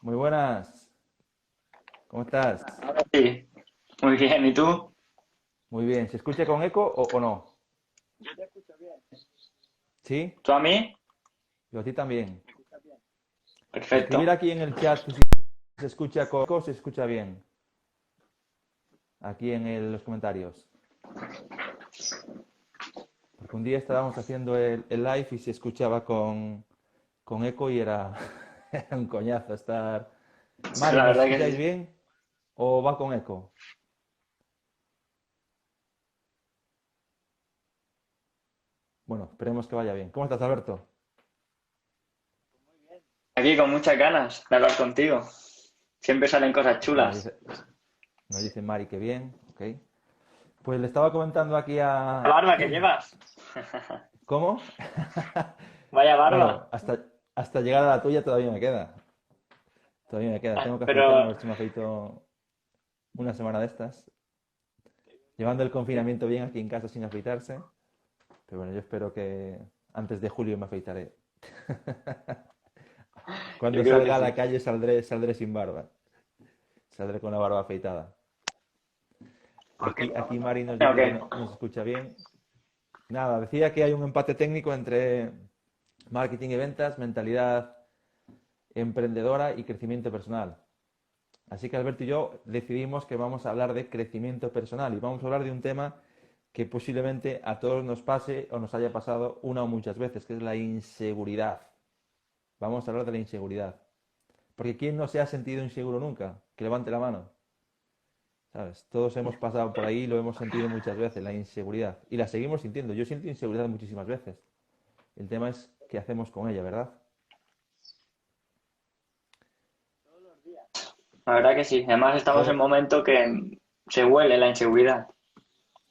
Muy buenas. ¿Cómo estás? Ahora sí, muy bien. ¿Y tú? Muy bien. ¿Se escucha con eco o no? Yo te escucho bien. ¿Sí? ¿Tú a mí? Yo a ti también. Escribir Perfecto. aquí en el chat si se escucha con eco o se escucha bien. Aquí en los comentarios. Porque un día estábamos haciendo el live y se escuchaba con eco y era, era un coñazo estar... Mari, La ¿nos verdad que escucháis sí. bien o va con eco? Bueno, esperemos que vaya bien. ¿Cómo estás, Alberto? Aquí con muchas ganas de hablar contigo. Siempre salen cosas Pues nos chulas. dice, nos dice Mari que bien, ok. Pues le estaba comentando aquí ¿La a... barba que llevas? ¿Cómo? Vaya Bueno, barba. hasta llegar a la tuya todavía me queda. Todavía me queda. Tengo que afeitarme a Pero ver si me afeito una semana de estas. Llevando el confinamiento bien aquí en casa sin afeitarse. Pero bueno, yo espero que antes de julio me afeitaré. yo Cuando creo que salga a sí. la calle saldré sin barba. Saldré con la barba afeitada. ¿Por qué? Aquí Mari nos ¿O dice que qué? no se escucha bien. Nada, decía que hay un empate técnico entre marketing y ventas, mentalidad emprendedora y crecimiento personal. Así que Alberto y yo decidimos que vamos a hablar de crecimiento personal y vamos a hablar de un tema que posiblemente a todos nos pase o nos haya pasado una o muchas veces, que es la inseguridad. Vamos a hablar de la inseguridad. Porque ¿quién no se ha sentido inseguro nunca? Que levante la mano. ¿Sabes? Todos hemos pasado por ahí y lo hemos sentido muchas veces, la inseguridad. Y la seguimos sintiendo. Yo siento inseguridad muchísimas veces. El tema es qué hacemos con ella, ¿verdad? La verdad que sí. Además estamos en un Todo momento que se huele la inseguridad.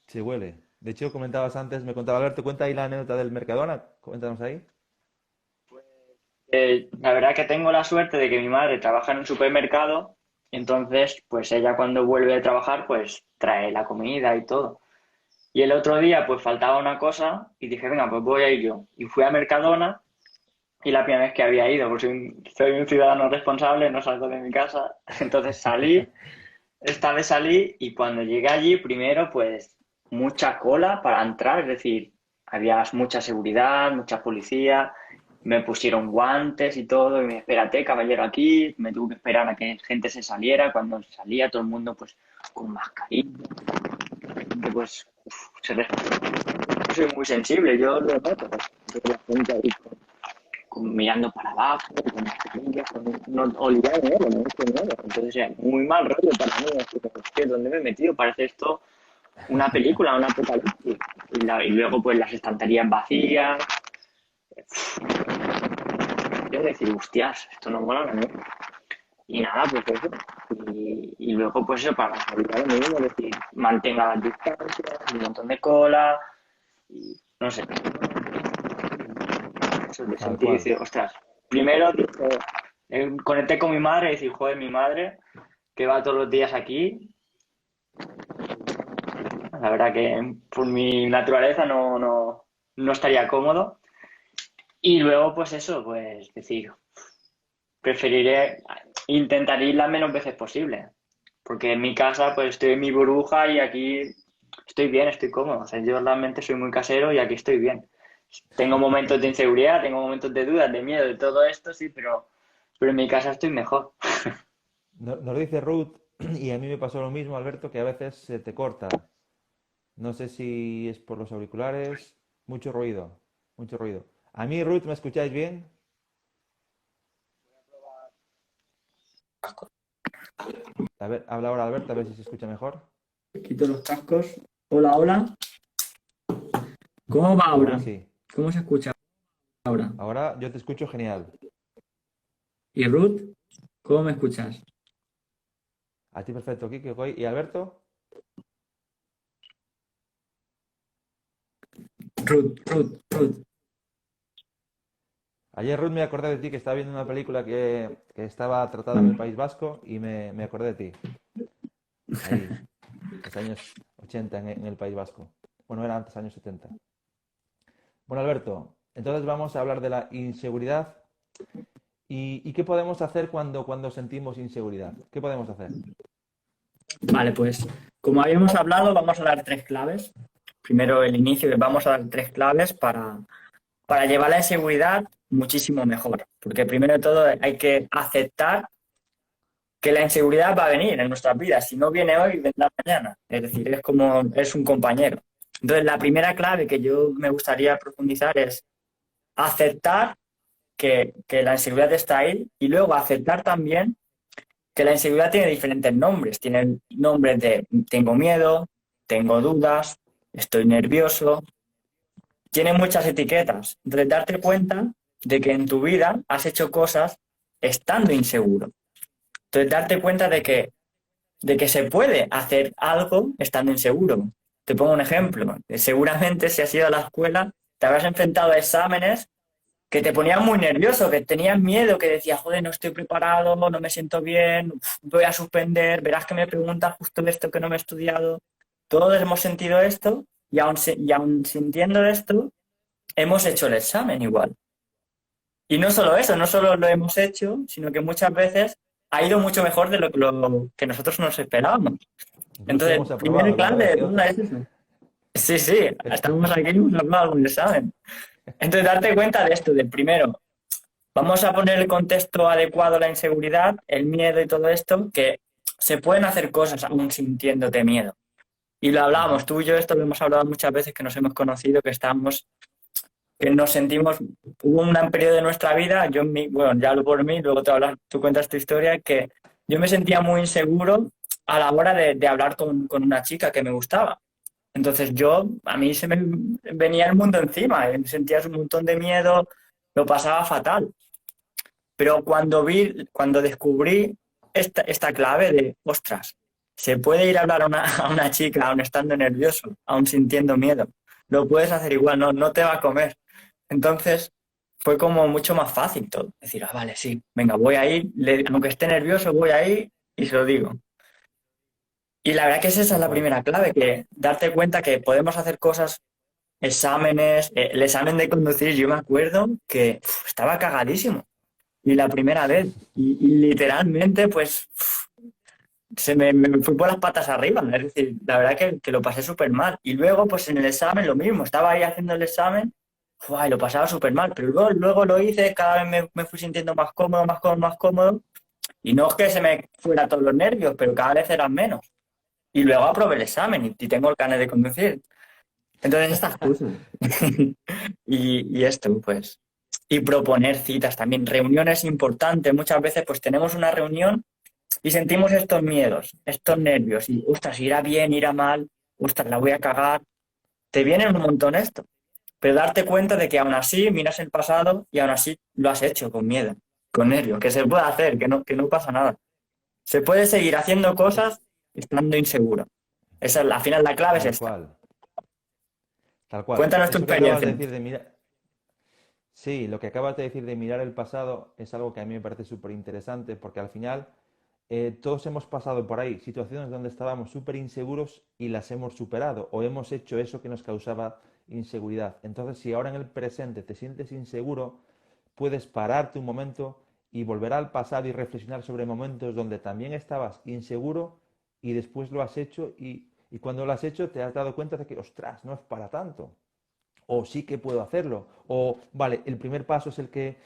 se huele. De hecho, comentabas antes, me contaba Alberto, cuenta ahí la anécdota del Mercadona. Cuéntanos ahí. La verdad que tengo la suerte de que mi madre trabaja en un supermercado. Entonces, pues ella cuando vuelve de trabajar, pues trae la comida y todo. Y el otro día, pues faltaba una cosa y dije, venga, pues voy a ir yo. Y fui a Mercadona y la primera vez que había ido, porque soy un ciudadano responsable, no salgo de mi casa. Entonces salí, esta vez salí y cuando llegué allí, primero, pues mucha cola para entrar, es decir, había mucha seguridad, mucha policía, me pusieron guantes y todo, y me espérate, caballero, aquí, me tuve que esperar a que gente se saliera, cuando salía todo el mundo pues con mascarilla, pues se soy muy sensible, yo lo noto. La gente ahí mirando para abajo, con mascarillas, no olvidar de él, no es miedo. Entonces, muy mal rollo para mí. Así que, hostia, ¿dónde me he metido? Parece esto una película, un apocalipsis. Y luego, pues, las estanterías vacías. Yo decir, hostias, esto no mola nada. Y nada, pues eso. Y luego, pues eso, para evitar lo mismo, es decir, mantenga las distancias, un montón de cola, y no sé. Eso de Tal sentir y cual. decir, ostras, primero dije, conecté con mi madre y decir, joder, mi madre, que va todos los días aquí, la verdad que por mi naturaleza no estaría cómodo. Y luego, pues eso, pues decir, preferiré, intentaré ir las menos veces posible. Porque en mi casa, pues estoy en mi burbuja y aquí estoy bien, estoy cómodo. O sea, yo realmente soy muy casero y aquí estoy bien. Tengo momentos de inseguridad, tengo momentos de dudas, de miedo, de todo esto, sí, pero en mi casa estoy mejor. Nos dice Ruth, y a mí me pasó lo mismo, Alberto, que a veces se te corta. No sé si es por los auriculares. Mucho ruido, mucho ruido. A mí, Ruth, ¿me escucháis bien? A ver, habla ahora Alberto, a ver si se escucha mejor. Quito los cascos. Hola, hola. ¿Cómo va Ahora ahora? sí. ¿Cómo se escucha ahora? Ahora yo te escucho genial. ¿Y Ruth? ¿Cómo me escuchas? A ti perfecto, Kike, ok. ¿Y Alberto? Ruth. Ayer, Ruth, me acordé de ti que estaba viendo una película que estaba tratada en el Vale. País Vasco y me acordé de ti. Ahí, los años 80 en el País Vasco. Bueno, era antes, años 70. Bueno, Alberto, entonces vamos a hablar de la inseguridad ¿Y qué podemos hacer cuando sentimos inseguridad? ¿Qué podemos hacer? Vale, pues como habíamos hablado, vamos a dar tres claves. Primero el inicio, vamos a dar tres claves para llevar la inseguridad muchísimo mejor. Porque primero de todo hay que aceptar que la inseguridad va a venir en nuestras vidas. Si no viene hoy, vendrá mañana. Es decir, es como es un compañero. Entonces, la primera clave que yo me gustaría profundizar es aceptar que la inseguridad está ahí y luego aceptar también que la inseguridad tiene diferentes nombres. Tiene nombres de tengo miedo, tengo dudas, estoy nervioso. Tiene muchas etiquetas. Entonces, darte cuenta de que en tu vida has hecho cosas estando inseguro. Entonces, darte cuenta de que se puede hacer algo estando inseguro. Te pongo un ejemplo. Seguramente si has ido a la escuela, te habrás enfrentado a exámenes que te ponían muy nervioso, que tenías miedo, que decías, joder, no estoy preparado, no me siento bien, voy a suspender, verás que me preguntan justo de esto que no me he estudiado. Todos hemos sentido esto y aun sintiendo esto, hemos hecho el examen igual. Y no solo eso, no solo lo hemos hecho, sino que muchas veces ha ido mucho mejor de lo que nosotros nos esperábamos. Incluso Entonces, hemos primera aprobado alguna vez clave que de duda otra. es eso. Sí, sí, estamos aquí y hemos hablado algún examen. Entonces, darte cuenta de esto, de primero, vamos a poner el contexto adecuado a la inseguridad, el miedo y todo esto, que se pueden hacer cosas aún sintiéndote miedo. Y lo hablamos, Ujú. tú y yo, esto lo hemos hablado muchas veces que nos hemos conocido, que nos sentimos, hubo un periodo de nuestra vida, bueno, ya hablo por mí, luego tú cuentas tu historia, que yo me sentía muy inseguro a la hora de hablar con una chica que me gustaba. Entonces a mí se me venía el mundo encima, sentías un montón de miedo, lo pasaba fatal. Pero cuando descubrí esta clave de, ostras, se puede ir a hablar a una chica aún estando nervioso, aún sintiendo miedo. Lo puedes hacer igual, no te va a comer. Entonces fue como mucho más fácil todo. Decir, vale, sí, venga, voy a ir, aunque esté nervioso, voy a ir y se lo digo. Y la verdad que esa es Tal la cual. primera clave, que darte cuenta que podemos hacer cosas, exámenes, el examen de conducir, yo me acuerdo que estaba cagadísimo. Y la primera vez, y literalmente, pues me fui por las patas arriba. Es decir, la verdad que lo pasé súper mal. Y luego, pues en el examen lo mismo. Estaba ahí haciendo el examen, ¡fua! Y lo pasaba súper mal. Pero luego lo hice, cada vez me fui sintiendo más cómodo, más cómodo, más cómodo. Y no es que se me fuera todos los nervios, pero cada vez eran menos. Y luego aprobé el examen y tengo el carnet de conducir. Entonces, estas cosas. Y esto, pues. Y proponer citas también. Reuniones importantes. Muchas veces, pues tenemos una reunión y sentimos estos miedos, estos nervios. Y, ostras, irá bien, irá mal. Ostras, la voy a cagar. Te vienen un montón esto. Pero darte cuenta de que aún así miras el pasado y aún así lo has hecho con miedo, con nervios. Que se puede hacer, que no pasa nada. Se puede seguir haciendo cosas estando inseguro. Al final, la clave es Tal esta. cual. Tal cual. Cuéntanos tu Eso que acabas experiencia. de decir de mirar, sí, lo que acabas de decir de mirar el pasado es algo que a mí me parece súper interesante porque al final todos hemos pasado por ahí, situaciones donde estábamos súper inseguros y las hemos superado o hemos hecho eso que nos causaba inseguridad. Entonces, si ahora en el presente te sientes inseguro, puedes pararte un momento y volver al pasado y reflexionar sobre momentos donde también estabas inseguro y después lo has hecho y cuando lo has hecho te has dado cuenta de que, ostras, no es para tanto o sí que puedo hacerlo, o vale, el primer paso es el que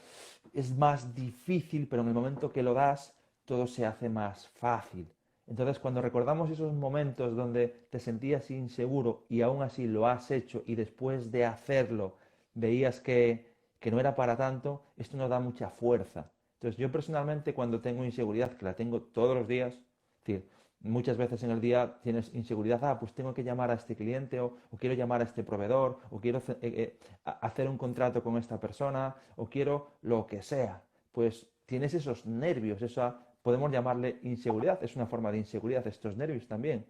es más difícil, pero en el momento que lo das, todo se hace más fácil. Entonces, cuando recordamos esos momentos donde te sentías inseguro y aún así lo has hecho y después de hacerlo veías que no era para tanto, esto nos da mucha fuerza. Entonces, yo personalmente cuando tengo inseguridad, que la tengo todos los días, es decir, muchas veces en el día tienes inseguridad, pues tengo que llamar a este cliente o quiero llamar a este proveedor o quiero hacer un contrato con esta persona o quiero lo que sea. Pues tienes esos nervios, esa podemos llamarle inseguridad, es una forma de inseguridad, estos nervios también.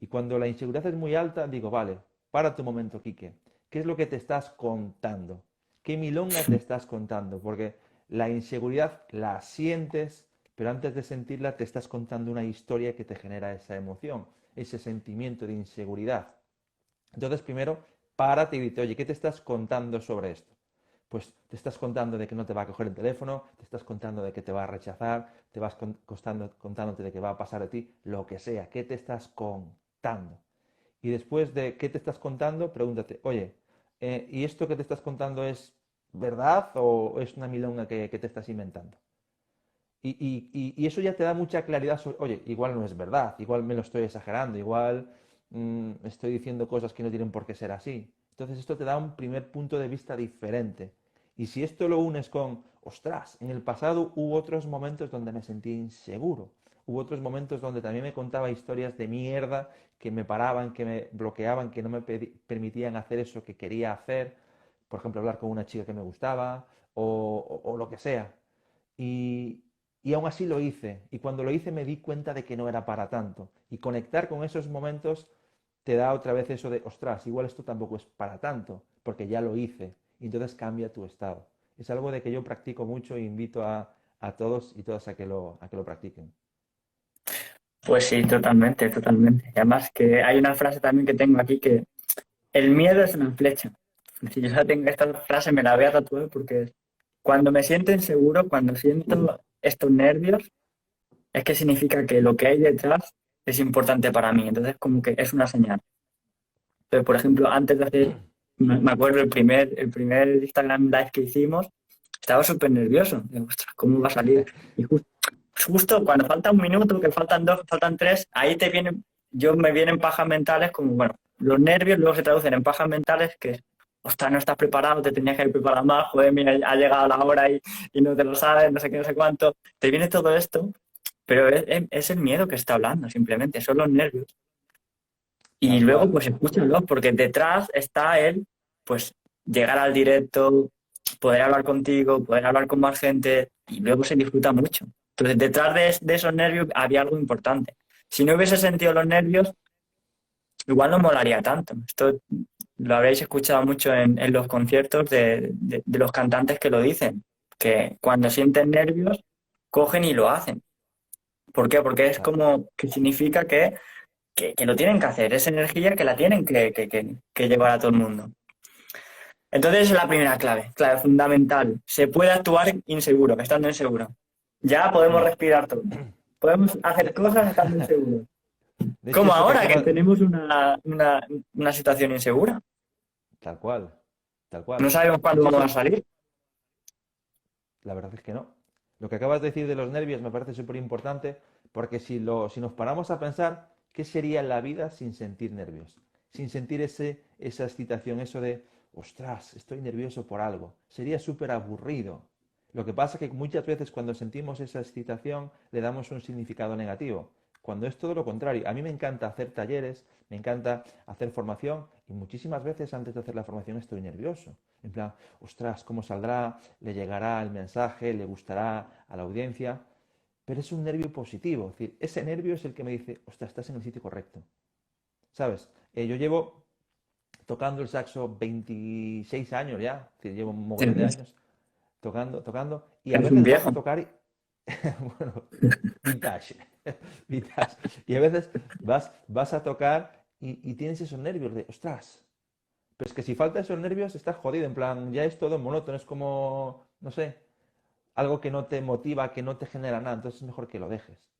Y cuando la inseguridad es muy alta, digo, vale, para tu momento, Quique, ¿qué es lo que te estás contando? ¿Qué milonga te estás contando? Porque la inseguridad la sientes, pero antes de sentirla te estás contando una historia que te genera esa emoción, ese sentimiento de inseguridad. Entonces, primero, párate y dite, oye, ¿qué te estás contando sobre esto? Pues te estás contando de que no te va a coger el teléfono, te estás contando de que te va a rechazar, te vas contándote de que va a pasar de ti, lo que sea. ¿Qué te estás contando? Y después de qué te estás contando, pregúntate, oye, ¿y esto que te estás contando es verdad o es una milonga que te estás inventando? Y eso ya te da mucha claridad sobre, oye, igual no es verdad, igual me lo estoy exagerando, igual estoy diciendo cosas que no tienen por qué ser así. Entonces esto te da un primer punto de vista diferente. Y si esto lo unes con, ostras, en el pasado hubo otros momentos donde me sentí inseguro, hubo otros momentos donde también me contaba historias de mierda que me paraban, que me bloqueaban, que no me permitían hacer eso que quería hacer, por ejemplo, hablar con una chica que me gustaba o lo que sea. Y, y aún así lo hice. Y cuando lo hice me di cuenta de que no era para tanto. Y conectar con esos momentos te da otra vez eso de, ostras, igual esto tampoco es para tanto, porque ya lo hice. Y entonces cambia tu estado. Es algo de que yo practico mucho e invito a todos y todas a que lo practiquen. Pues sí, totalmente, totalmente. Y además que hay una frase también que tengo aquí que el miedo es una flecha. Si yo ya tengo esta frase, me la voy a tatuar porque cuando me siento inseguro, cuando siento estos nervios, es que significa que lo que hay detrás es importante para mí. Entonces, como que es una señal. Entonces, por ejemplo, antes de hacer, me acuerdo el primer Instagram Live que hicimos, estaba súper nervioso. Digo, ostras, ¿cómo va a salir? Y justo cuando falta un minuto, que faltan dos, que faltan tres, ahí me vienen pajas mentales como, bueno, los nervios luego se traducen en pajas mentales que, ostras, no estás preparado, te tenías que haber preparado más, joder, mira, ha llegado la hora y no te lo sabes, no sé qué, no sé cuánto. Te viene todo esto, pero es el miedo que está hablando, simplemente, son los nervios. Y Tal luego, cual. pues escúchalo, porque detrás está él, pues llegar al directo, poder hablar contigo, poder hablar con más gente, y luego se disfruta mucho. Entonces, detrás de esos nervios había algo importante. Si no hubiese sentido los nervios, igual no molaría tanto. Esto lo habréis escuchado mucho en los conciertos de los cantantes que lo dicen, que cuando sienten nervios, cogen y lo hacen. ¿Por qué? Porque es Ta- como que significa que lo tienen que hacer, es energía que la tienen que llevar a todo el mundo. Entonces, esa es la primera clave fundamental. Se puede actuar inseguro, estando inseguro. Ya podemos mm. respirar todo. Podemos hacer cosas estando inseguros. De hecho, Como eso que ahora que acabas, tenemos una situación insegura. tal cual, tal No cual. sabemos De cuándo hecho, vamos a eso, salir. la verdad es que no. Lo que acabas de decir de los nervios me parece súper importante porque si nos paramos a pensar, ¿qué sería la vida sin sentir nervios? Sin sentir esa excitación, eso de, ostras, estoy nervioso por algo. Sería súper aburrido. Lo que pasa es que muchas veces cuando sentimos esa excitación le damos un significado negativo, cuando es todo lo contrario. A mí me encanta hacer talleres, me encanta hacer formación y muchísimas veces antes de hacer la formación estoy nervioso. En plan, ostras, ¿cómo saldrá? ¿Le llegará el mensaje? ¿Le gustará a la audiencia? Pero es un nervio positivo. Es decir, ese nervio es el que me dice, ostras, estás en el sitio correcto. ¿Sabes? Yo llevo tocando el saxo 26 años ya, es decir, llevo un mogollón de Eres años tocando, y a un veces vas a viejo. tocar y, bueno, vintage, vintage, y a veces vas a tocar y tienes esos nervios de, ostras, pero es que si falta esos nervios estás jodido, en plan, ya es todo monótono, es como, no sé, algo que no te motiva, que no te genera nada, entonces es mejor que lo dejes.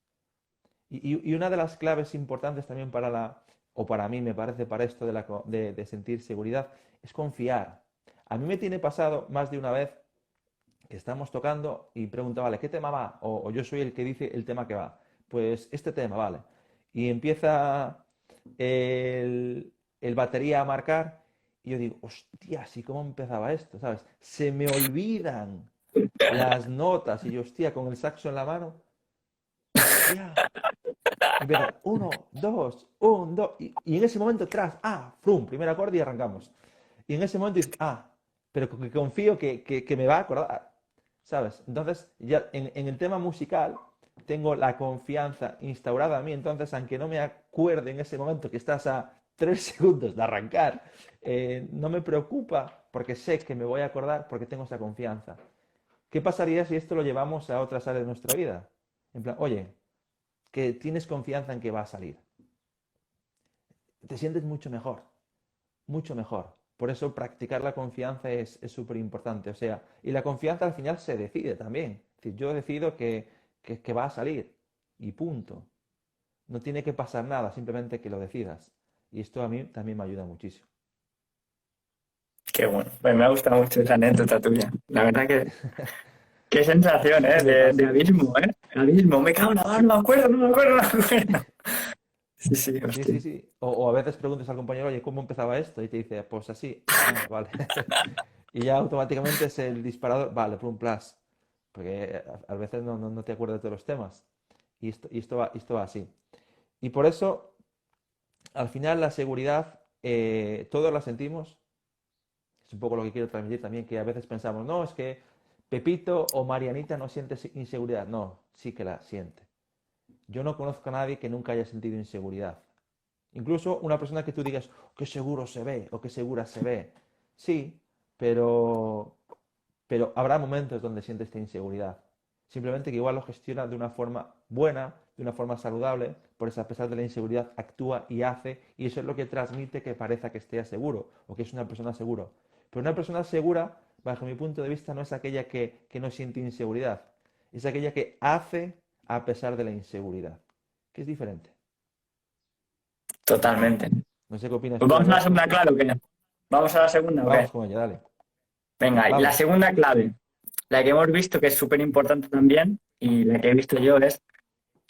Y una de las claves importantes también o para mí me parece, para esto de sentir seguridad, es confiar. A mí me tiene pasado más de una vez que estamos tocando y pregunta, vale, ¿qué tema va? O yo soy el que dice el tema que va. Pues este tema, vale. Y empieza el batería a marcar y yo digo, hostia, ¿sí cómo empezaba esto? ¿Sabes? Se me olvidan las notas y yo, hostia, con el saxo en la mano, hostia. Y empieza, uno, dos, un, dos, y en ese momento tras, frum, primer acorde y arrancamos. Y en ese momento dices, pero que confío que me va a acordar, ¿sabes? Entonces, ya en el tema musical, tengo la confianza instaurada a mí, entonces, aunque no me acuerde en ese momento que estás a 3 segundos de arrancar, no me preocupa porque sé que me voy a acordar porque tengo esa confianza. ¿Qué pasaría si esto lo llevamos a otras áreas de nuestra vida? En plan, oye, que tienes confianza en que va a salir. Te sientes mucho mejor, mucho mejor. Por eso practicar la confianza es súper importante. O sea, y la confianza al final se decide también. Es decir, yo decido que va a salir y punto. No tiene que pasar nada, simplemente que lo decidas. Y esto a mí también me ayuda muchísimo. Qué bueno. Pues me ha gustado mucho esa anécdota tuya. La verdad que qué sensación, Sí me de pasa. abismo, ¿eh? Abismo. Me cago en la mar, no me acuerdo, no me acuerdo, no me acuerdo. Sí, sí, Sí, hostia. sí, sí. O a veces preguntas al compañero, oye, ¿cómo empezaba esto? Y te dice, pues así. Ah, vale. Y ya automáticamente es el disparador, vale, plum, plus. Porque a veces no te acuerdas de los temas. Y esto va así. Y por eso, al final, la seguridad, todos la sentimos. Es un poco lo que quiero transmitir también, que a veces pensamos, no, es que Pepito o Marianita no siente inseguridad. No, sí que la siente. Yo no conozco a nadie que nunca haya sentido inseguridad. Incluso una persona que tú digas, qué seguro se ve o qué segura se ve. Sí, pero, pero habrá momentos donde siente esta inseguridad. Simplemente que igual lo gestiona de una forma buena, de una forma saludable, por eso a pesar de la inseguridad actúa y hace, y eso es lo que transmite que parezca que esté seguro o que es una persona segura. Pero una persona segura, bajo mi punto de vista, no es aquella que no siente inseguridad, es aquella que hace a pesar de la inseguridad, que es diferente. Totalmente. No sé qué opinas Pues tú, vamos a la Alberto. segunda clave, ¿o qué? ¿Vamos a la segunda o qué? Vamos con ella, dale. Venga, y la Vamos. segunda clave, la que hemos visto que es súper importante también, y la que he visto yo es,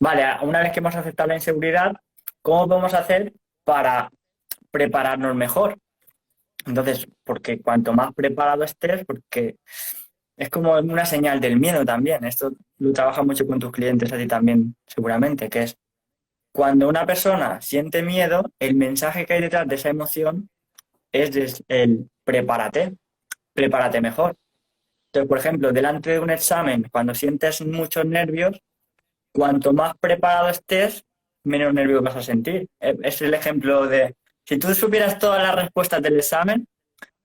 vale, una vez que hemos aceptado la inseguridad, ¿cómo podemos hacer para prepararnos mejor? Entonces, porque cuanto más preparado estés, porque es como una señal del miedo también. Esto lo trabajas mucho con tus clientes a ti también, seguramente, que es cuando una persona siente miedo, el mensaje que hay detrás de esa emoción es el prepárate mejor. Entonces, por ejemplo, delante de un examen, cuando sientes muchos nervios, cuanto más preparado estés, menos nervios vas a sentir. Es el ejemplo de, si tú supieras todas las respuestas del examen,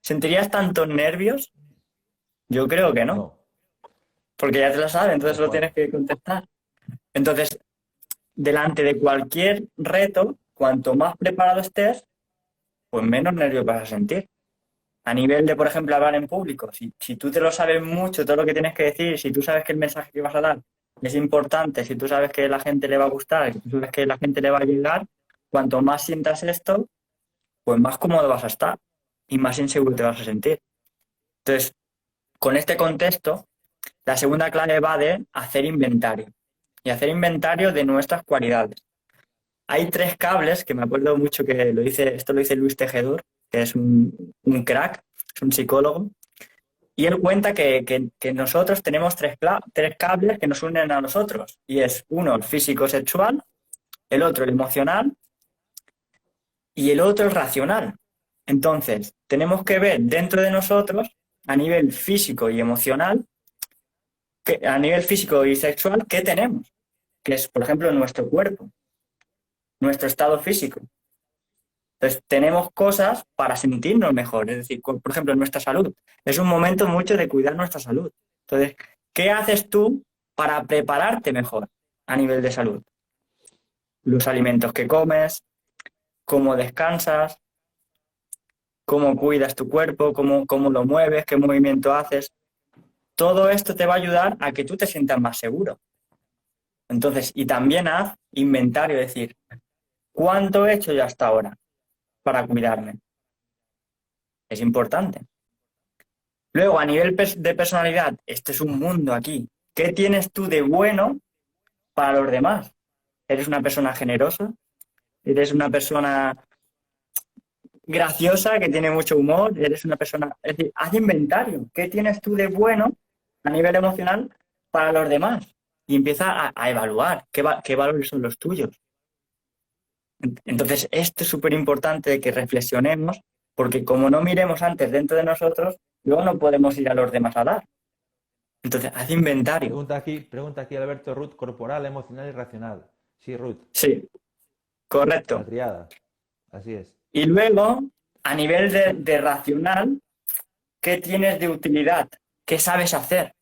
¿sentirías tantos nervios? Yo creo que no, No, porque ya te lo sabes, entonces tal solo cual. tienes que contestar. Entonces, delante de cualquier reto, cuanto más preparado estés, pues menos nervios vas a sentir. A nivel de, por ejemplo, hablar en público, si tú te lo sabes mucho, todo lo que tienes que decir, si tú sabes que el mensaje que vas a dar es importante, si tú sabes que a la gente le va a gustar, si tú sabes que a la gente le va a llegar, cuanto más sientas esto, pues más cómodo vas a estar y más inseguro te vas a sentir. Entonces, con este contexto, la segunda clave va de hacer inventario y hacer inventario de nuestras cualidades. Hay tres cables que me acuerdo mucho que esto lo dice Luis Tejedor, que es un crack, es un psicólogo, y él cuenta que nosotros tenemos tres cables que nos unen a nosotros, y es uno el físico-sexual, el otro el emocional y el otro el racional. Entonces, tenemos que ver dentro de nosotros, a nivel físico y emocional, a nivel físico y sexual, ¿qué tenemos? Que es, por ejemplo, nuestro cuerpo, nuestro estado físico. Entonces, tenemos cosas para sentirnos mejor, es decir, por ejemplo, nuestra salud. Es un momento mucho de cuidar nuestra salud. Entonces, ¿qué haces tú para prepararte mejor a nivel de salud? Los alimentos que comes, cómo descansas, cómo cuidas tu cuerpo, cómo lo mueves, qué movimiento haces. Todo esto te va a ayudar a que tú te sientas más seguro. Entonces, y también haz inventario, es decir, ¿cuánto he hecho yo hasta ahora para cuidarme? Es importante. Luego, a nivel de personalidad, este es un mundo aquí. ¿Qué tienes tú de bueno para los demás? ¿Eres una persona generosa? ¿Eres una persona graciosa que tiene mucho humor? ¿Eres una persona... Es decir, haz inventario. ¿Qué tienes tú de bueno a nivel emocional para los demás? Y empieza a evaluar qué valores son los tuyos. Entonces, esto es súper importante de que reflexionemos, porque como no miremos antes dentro de nosotros, luego no podemos ir a los demás a dar. Entonces, haz inventario. Pregunta aquí Alberto, Ruth, corporal, emocional y racional. Sí, Ruth, Sí, la correcto. triada. Así es. Y luego, a nivel de racional, ¿qué tienes de utilidad? ¿Qué sabes hacer?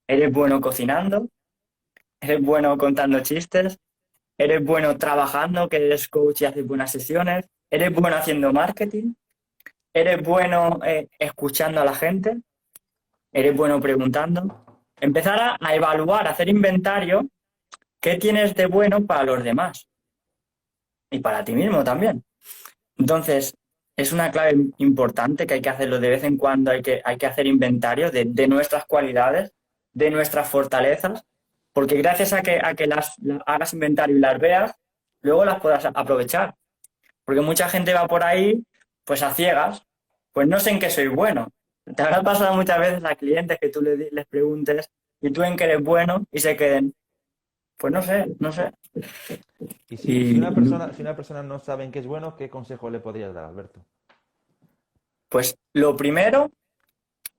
¿Eres bueno cocinando? ¿Eres bueno contando chistes? ¿Eres bueno trabajando, que eres coach y haces buenas sesiones? ¿Eres bueno haciendo marketing? eres bueno escuchando a la gente, eres bueno preguntando. Empezar a evaluar, a hacer inventario, qué tienes de bueno para los demás y para ti mismo también. Entonces, es una clave importante que hay que hacerlo de vez en cuando, hay que hacer inventario de nuestras cualidades, de nuestras fortalezas, porque gracias a que las hagas inventario y las veas, luego las puedas aprovechar. Porque mucha gente va por ahí, pues a ciegas, pues no sé en qué soy bueno. Te habrá pasado muchas veces a clientes que tú les preguntes y tú en qué eres bueno y se queden, pues no sé, no sé. Y si Y una persona no sabe en qué es bueno, ¿qué consejo le podrías dar, Alberto? pues lo primero,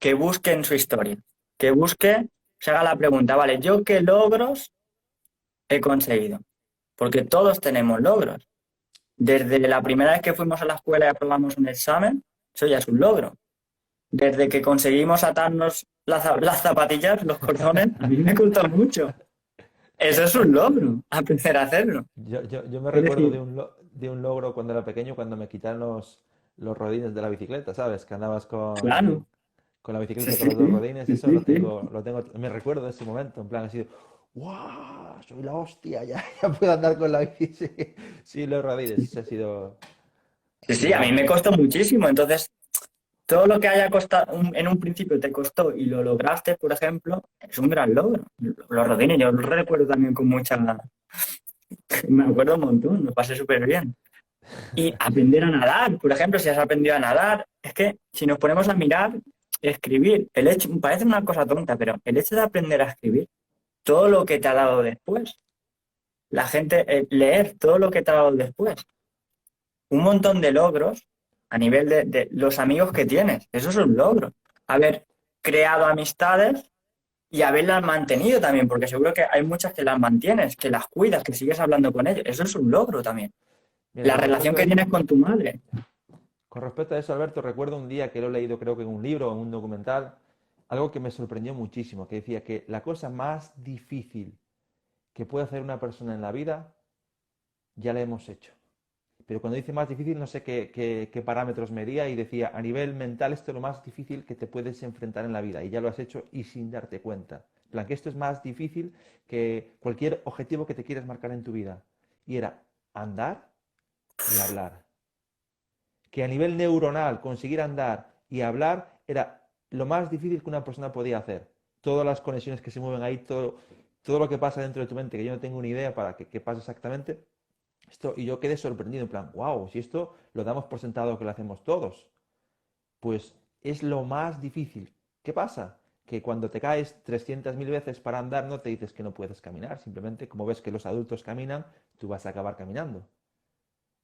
que busque en su historia, que busque, se haga la pregunta, vale, ¿yo qué logros he conseguido? Porque todos tenemos logros. Desde la primera vez que fuimos a la escuela y aprobamos un examen, eso ya es un logro. Desde que conseguimos atarnos las zapatillas, los cordones, a mí me costó mucho. Eso es un logro, aprender a hacerlo. Yo me Es recuerdo decir, de un logro cuando era pequeño, cuando me quitaron los rodines de la bicicleta, ¿sabes? Que andabas claro, con la sí, bicicleta con sí, los dos rodines, sí, eso sí, sí. lo tengo, me recuerdo de ese momento, en plan, ha sido, ¡guau! Soy la hostia, ya, ya puedo andar con la bici sin los rodines, eso Sí, ha sí, sido a mí me bonito. costó muchísimo. Entonces, todo lo que haya costado en un principio te costó y lo lograste, por ejemplo, es un gran logro. Los rodines, yo los recuerdo también con mucha... Me acuerdo un montón, lo pasé súper bien. Y aprender a nadar, por ejemplo, si has aprendido a nadar, es que si nos ponemos a mirar, escribir, el hecho, parece una cosa tonta, pero el hecho de aprender a escribir, todo lo que te ha dado después, la gente, leer todo lo que te ha dado después, un montón de logros a nivel de los amigos que tienes, eso es un logro. Haber creado amistades y haberlas mantenido también, porque seguro que hay muchas que las mantienes, que las cuidas, que sigues hablando con ellos, eso es un logro también. Mira, La relación que tienes con tu madre. con respecto a eso, Alberto, recuerdo un día que lo he leído, creo que en un libro o en un documental, algo que me sorprendió muchísimo, que decía que la cosa más difícil que puede hacer una persona en la vida, ya la hemos hecho. Pero cuando dice más difícil, no sé qué parámetros medía y decía, a nivel mental, esto es lo más difícil que te puedes enfrentar en la vida y ya lo has hecho y sin darte cuenta. En plan, que esto es más difícil que cualquier objetivo que te quieras marcar en tu vida. Y era andar y hablar. Que a nivel neuronal conseguir andar y hablar era lo más difícil que una persona podía hacer. Todas las conexiones que se mueven ahí, todo lo que pasa dentro de tu mente, que yo no tengo ni idea para qué pasa exactamente, y yo quedé sorprendido, en plan, wow, si esto lo damos por sentado que lo hacemos todos, pues es lo más difícil. ¿Qué pasa? Que cuando te caes 300.000 veces para andar, no te dices que no puedes caminar, simplemente como ves que los adultos caminan, tú vas a acabar caminando.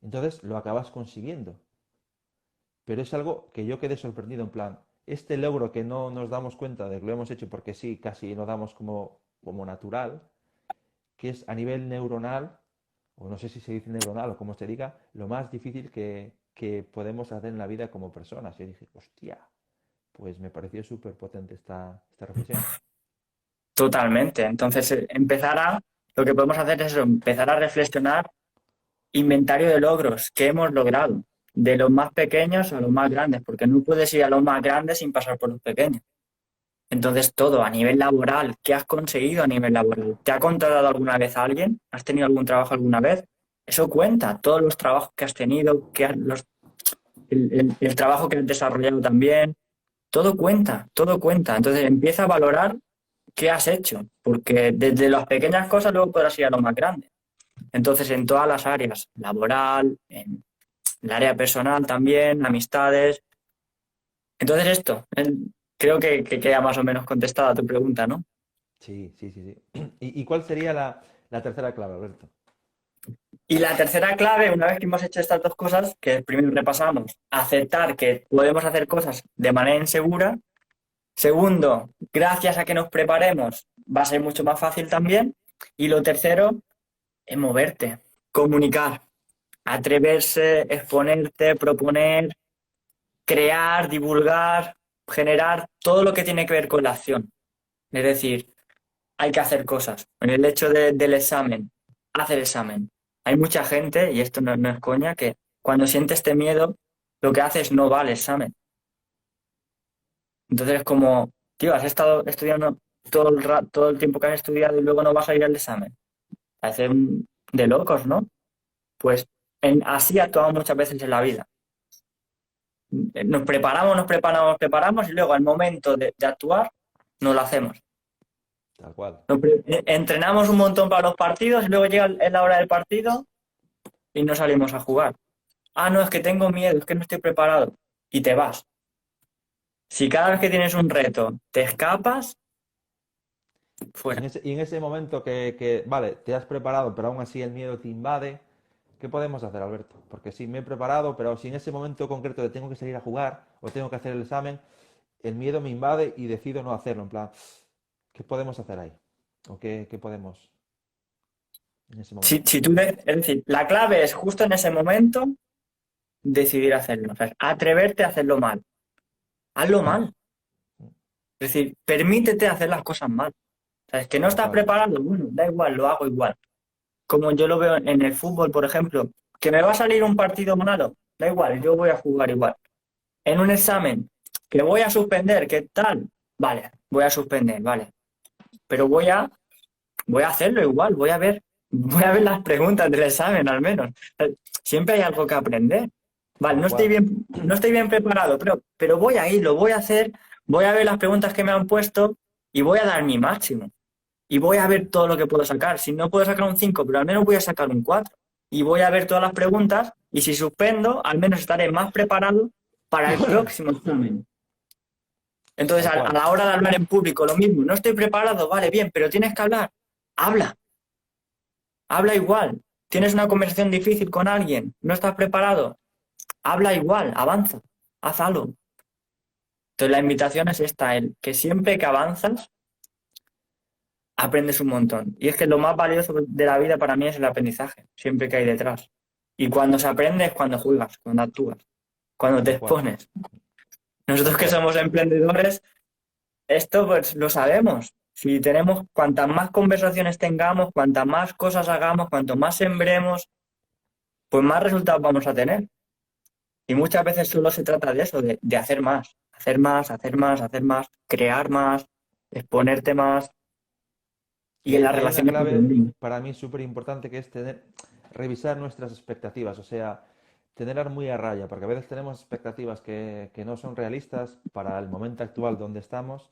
Entonces lo acabas consiguiendo. Pero es algo que yo quedé sorprendido, en plan, este logro que no nos damos cuenta de que lo hemos hecho porque sí, casi lo damos como natural, que es a nivel neuronal, o no sé si se dice neuronal o como se diga, lo más difícil que podemos hacer en la vida como personas. Y yo dije, hostia, pues me pareció súper potente esta reflexión. Totalmente. Entonces, lo que podemos hacer es eso, empezar a reflexionar inventario de logros que hemos logrado, de los más pequeños a los más grandes, porque no puedes ir a los más grandes sin pasar por los pequeños. Entonces, todo a nivel laboral, ¿qué has conseguido a nivel laboral? ¿Te ha contratado alguna vez a alguien? ¿Has tenido algún trabajo alguna vez? Eso cuenta, todos los trabajos que has tenido, el trabajo que has desarrollado también, todo cuenta, todo cuenta. Entonces, empieza a valorar qué has hecho, porque desde las pequeñas cosas luego podrás ir a lo más grande. Entonces, en todas las áreas, laboral, en el área personal también, amistades. Entonces, creo que queda más o menos contestada tu pregunta, ¿no? Sí, sí, sí, sí. ¿Y cuál sería la tercera clave, Alberto? Y la tercera clave, una vez que hemos hecho estas dos cosas, que primero repasamos, aceptar que podemos hacer cosas de manera insegura. Segundo, gracias a que nos preparemos, va a ser mucho más fácil también. Y lo tercero, es moverte, comunicar, atreverse, exponerte, proponer, crear, divulgar, generar todo lo que tiene que ver con la acción. Es decir, hay que hacer cosas. En el hecho del examen, haz el examen. Hay mucha gente, y esto no es coña, que cuando siente este miedo lo que haces no va al examen. Entonces es como, tío, has estado estudiando todo el tiempo que has estudiado y luego no vas a ir al examen. Parece de locos, ¿no? Pues así actuamos muchas veces en la vida. Nos preparamos, nos preparamos, nos preparamos y luego al momento de actuar no lo hacemos. Tal cual. Entrenamos un montón para los partidos y luego llega la hora del partido y no salimos a jugar. Ah, no, es que tengo miedo, es que no estoy preparado. Y te vas. Si cada vez que tienes un reto te escapas, fuera. Y en ese momento vale, te has preparado, pero aún así el miedo te invade, ¿qué podemos hacer, Alberto? Porque sí, me he preparado, pero si en ese momento concreto de tengo que salir a jugar o tengo que hacer el examen, el miedo me invade y decido no hacerlo. En plan, ¿qué podemos hacer ahí? ¿O qué podemos en ese momento? Es decir, la clave es justo en ese momento decidir hacerlo. O sea, atreverte a hacerlo mal. Hazlo mal. Es decir, permítete hacer las cosas mal. O sea, es que no Tal estás cual. preparado, bueno, da igual, lo hago igual. Como yo lo veo en el fútbol, por ejemplo, que me va a salir un partido malo, da igual, yo voy a jugar igual. En un examen, que voy a suspender, ¿qué tal? Vale, voy a suspender, vale. Pero voy a hacerlo igual, voy a ver las preguntas del examen al menos. Siempre hay algo que aprender. Vale, Tal no estoy cual. bien preparado, pero voy a ir, lo voy a hacer, voy a ver las preguntas que me han puesto y voy a dar mi máximo. Y voy a ver todo lo que puedo sacar. Si no puedo sacar un 5, pero al menos voy a sacar un 4. Y voy a ver todas las preguntas y si suspendo, al menos estaré más preparado para el próximo examen. Entonces, Tal a cual. la hora de hablar en público, lo mismo. No estoy preparado, vale, bien, pero tienes que hablar. Habla. Habla igual. Tienes una conversación difícil con alguien, no estás preparado. Habla igual, avanza, haz algo. Entonces, la invitación es esta, el que siempre que avanzas, aprendes un montón. Y es que lo más valioso de la vida para mí es el aprendizaje, siempre que hay detrás. Y cuando se aprende es cuando juegas, cuando actúas, cuando te Tal cual. expones. Tal Nosotros que cual. somos emprendedores, esto pues lo sabemos. Si tenemos, cuantas más conversaciones tengamos, cuantas más cosas hagamos, cuanto más sembremos, pues más resultados vamos a tener. Y muchas veces solo se trata de eso, de hacer más, hacer más, hacer más, hacer más, crear más, exponerte más y en las Y hay una relaciones que clave también. para mí súper importante que es revisar nuestras expectativas, o sea, tenerlas muy a raya, porque a veces tenemos expectativas que no son realistas para el momento actual donde estamos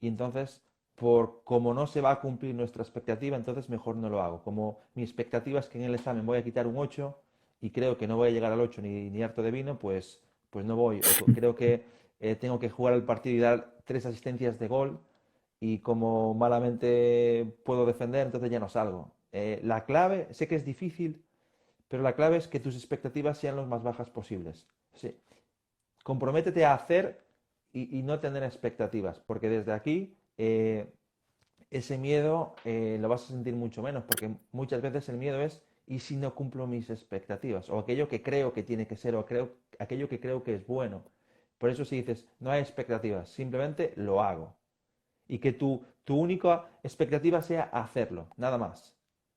y entonces, como no se va a cumplir nuestra expectativa, entonces mejor no lo hago. Como mi expectativa es que en el examen voy a quitar un 8 y creo que no voy a llegar al 8 ni harto de vino, pues no voy. O creo que tengo que jugar el partido y dar 3 asistencias de gol y como malamente puedo defender, entonces ya no salgo. La clave, sé que es difícil, pero la clave es que tus expectativas sean lo más bajas posibles. Sí. Comprométete a hacer y no tener expectativas, porque desde aquí ese miedo lo vas a sentir mucho menos, porque muchas veces el miedo es, ¿y si no cumplo mis expectativas? O aquello que creo que tiene que ser, aquello que creo que es bueno. Por eso si dices, no hay expectativas, simplemente lo hago y que tu única expectativa sea hacerlo, nada más.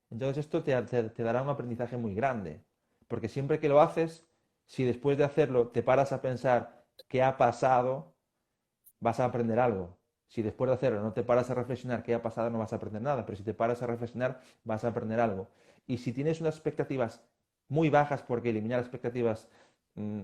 Entonces esto te dará un aprendizaje muy grande, porque siempre que lo haces, si después de hacerlo te paras a pensar qué ha pasado, vas a aprender algo. Si después de hacerlo no te paras a reflexionar qué ha pasado, no vas a aprender nada, pero si te paras a reflexionar, vas a aprender algo. Y si tienes unas expectativas muy bajas, porque eliminar expectativas mmm,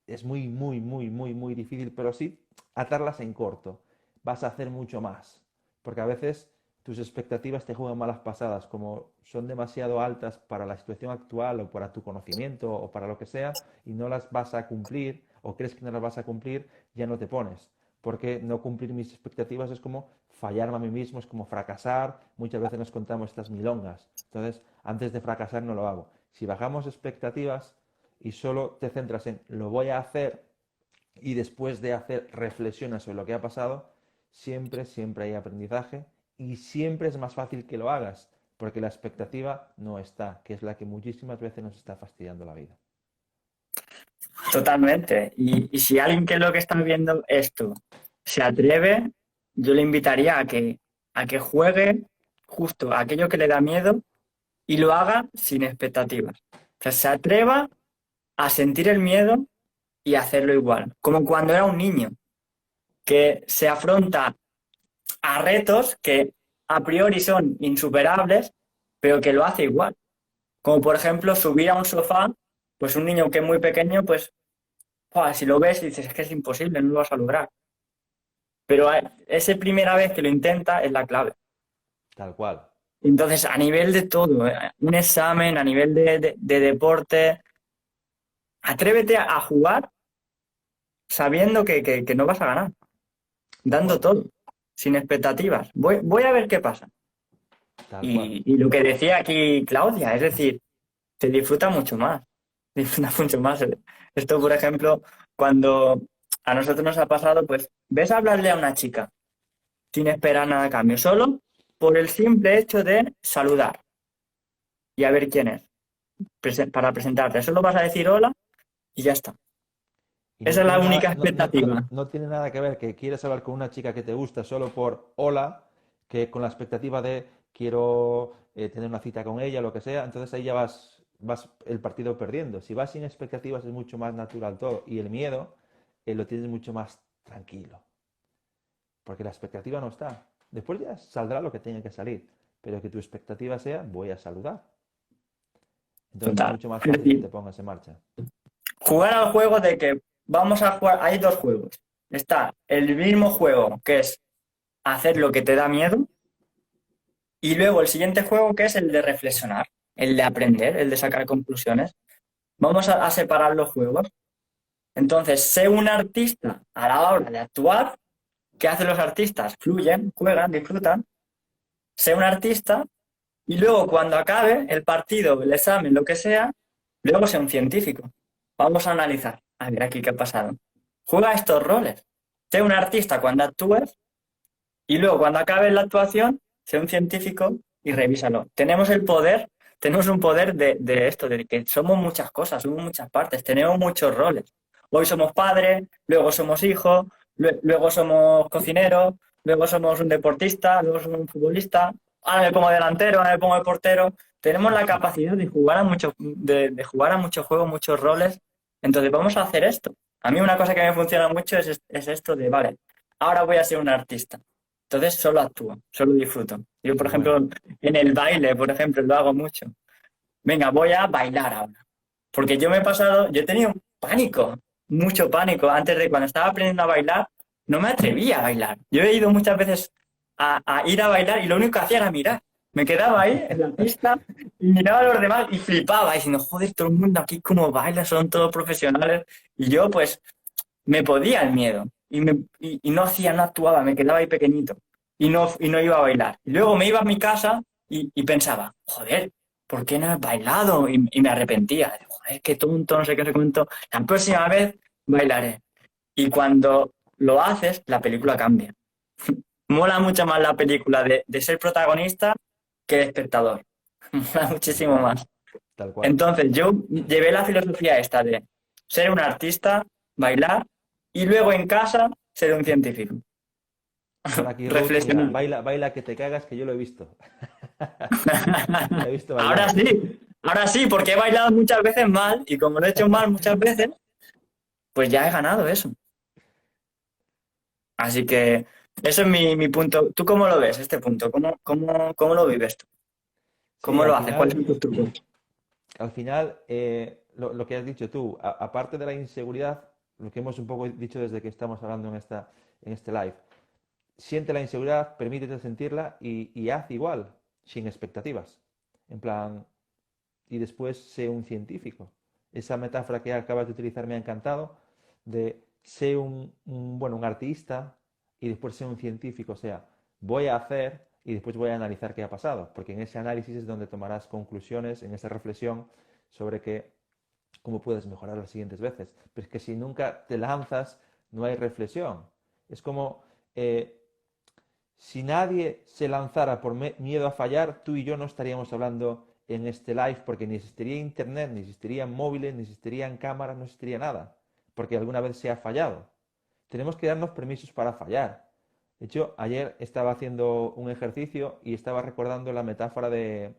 es muy, muy, muy, muy, muy difícil, pero sí atarlas en corto vas a hacer mucho más. Porque a veces tus expectativas te juegan malas pasadas, como son demasiado altas para la situación actual o para tu conocimiento o para lo que sea, y no las vas a cumplir o crees que no las vas a cumplir, ya no te pones. Porque no cumplir mis expectativas es como fallarme a mí mismo, es como fracasar. Muchas veces nos contamos estas milongas. Entonces, antes de fracasar no lo hago. Si bajamos expectativas y solo te centras en lo voy a hacer y después de hacer reflexiones sobre lo que ha pasado, siempre, siempre hay aprendizaje y siempre es más fácil que lo hagas, porque la expectativa no está, que es la que muchísimas veces nos está fastidiando la vida. Totalmente. Y si alguien que es lo que está viendo esto se atreve, yo le invitaría a que juegue justo aquello que le da miedo y lo haga sin expectativas. O sea, se atreva a sentir el miedo y hacerlo igual. Como cuando era un niño, que se afronta a retos que a priori son insuperables, pero que lo hace igual. Como por ejemplo subir a un sofá, pues un niño que es muy pequeño, pues ¡buah! Si lo ves y dices es que es imposible, no lo vas a lograr. Pero esa primera vez que lo intenta es la clave. Tal cual. Entonces, a nivel de todo, un examen, a nivel de deporte, atrévete a jugar sabiendo que no vas a ganar, Tal dando cual. todo, sin expectativas. Voy a ver qué pasa. Tal cual. Y lo que decía aquí Claudia, es decir, te disfruta mucho más. Disfruta mucho más. Esto, por ejemplo, cuando a nosotros nos ha pasado, pues, ves a hablarle a una chica sin esperar nada a cambio, solo por el simple hecho de saludar y a ver quién es, para presentarte. Solo vas a decir hola y ya está. Y no Esa es la tiene única nada, expectativa. no tiene nada que ver que quieres hablar con una chica que te gusta solo por hola, que con la expectativa de quiero tener una cita con ella, lo que sea, entonces ahí ya vas el partido perdiendo. Si vas sin expectativas es mucho más natural todo. Y el miedo lo tienes mucho más tranquilo, porque la expectativa no está. Después ya saldrá lo que tenga que salir, pero que tu expectativa sea voy a saludar. Entonces es Total. mucho más Es fácil que decir, te pongas en marcha. jugar al juego de que vamos a jugar, hay dos juegos. Está el mismo juego, que es hacer lo que te da miedo, y luego el siguiente juego, que es el de reflexionar, el de aprender, el de sacar conclusiones. Vamos a separar los juegos. Entonces, sé un artista a la hora de actuar. ¿Qué hacen los artistas? Fluyen, juegan, disfrutan. Sé un artista y luego cuando acabe el partido, el examen, lo que sea, luego sé un científico. Vamos a analizar. A ver aquí qué ha pasado. Juega estos roles. Sé un artista cuando actúes y luego cuando acabe la actuación, sé un científico y revísalo. Tenemos un poder de esto, de que somos muchas cosas, somos muchas partes, tenemos muchos roles. Hoy somos padres, luego somos hijos, luego somos cocineros, luego somos un deportista, luego somos un futbolista, ahora me pongo delantero, ahora me pongo de portero. Tenemos la capacidad de jugar a muchos juegos, muchos roles. Entonces vamos a hacer esto. A mí una cosa que me funciona mucho es esto de, vale, ahora voy a ser un artista. Entonces solo actúo, solo disfruto. Yo, por Qué ejemplo, bueno. en el baile, por ejemplo, lo hago mucho. Venga, voy a bailar ahora. Porque yo me he pasado, yo he tenido pánico, mucho pánico. Antes de cuando estaba aprendiendo a bailar, no me atrevía a bailar. Yo he ido muchas veces a ir a bailar y lo único que hacía era mirar. Me quedaba ahí en la pista y miraba a los demás y flipaba, diciendo, joder, todo el mundo aquí como baila, son todos profesionales. Y yo, pues, me podía el miedo y no hacía, no actuaba, me quedaba ahí pequeñito y no iba a bailar. Y luego me iba a mi casa y pensaba, joder, ¿por qué no he bailado? Y me arrepentía. Joder, qué tonto, no sé qué, no sé cuánto. La próxima vez bailaré. Y cuando lo haces, la película cambia. Mola mucho más la película de ser protagonista que de espectador. Mola Tal muchísimo cual. más. Tal cual. Entonces yo llevé la filosofía esta de ser un artista, bailar y luego en casa ser un científico. Pon aquí Ruth, mira, Reflexionar. baila, baila que te cagas, que yo lo he visto. La he visto Ahora bailar. sí, ahora sí, porque he bailado muchas veces mal y como lo he hecho mal muchas veces, pues ya he ganado eso. Así que eso es mi punto. ¿Tú cómo lo ves este punto? ¿Cómo lo vives tú? Sí, ¿Cómo lo haces? ¿Cuáles son tus trucos? al final lo que has dicho tú, aparte de la inseguridad, lo que hemos un poco dicho desde que estamos hablando en este live, siente la inseguridad, permítete sentirla y haz igual, sin expectativas. En plan, y después sé un científico. Esa metáfora que acabas de utilizar me ha encantado, de ser bueno, un artista y después ser un científico. O sea, voy a hacer y después voy a analizar qué ha pasado, porque en ese análisis es donde tomarás conclusiones, en esa reflexión sobre cómo puedes mejorar las siguientes veces. Pero es que si nunca te lanzas, no hay reflexión. Es como si nadie se lanzara por miedo a fallar, tú y yo no estaríamos hablando en este live porque ni existiría internet, ni existirían móviles, ni existirían cámaras, no existiría nada, porque alguna vez se ha fallado. Tenemos que darnos permisos para fallar. De hecho, ayer estaba haciendo un ejercicio y estaba recordando la metáfora de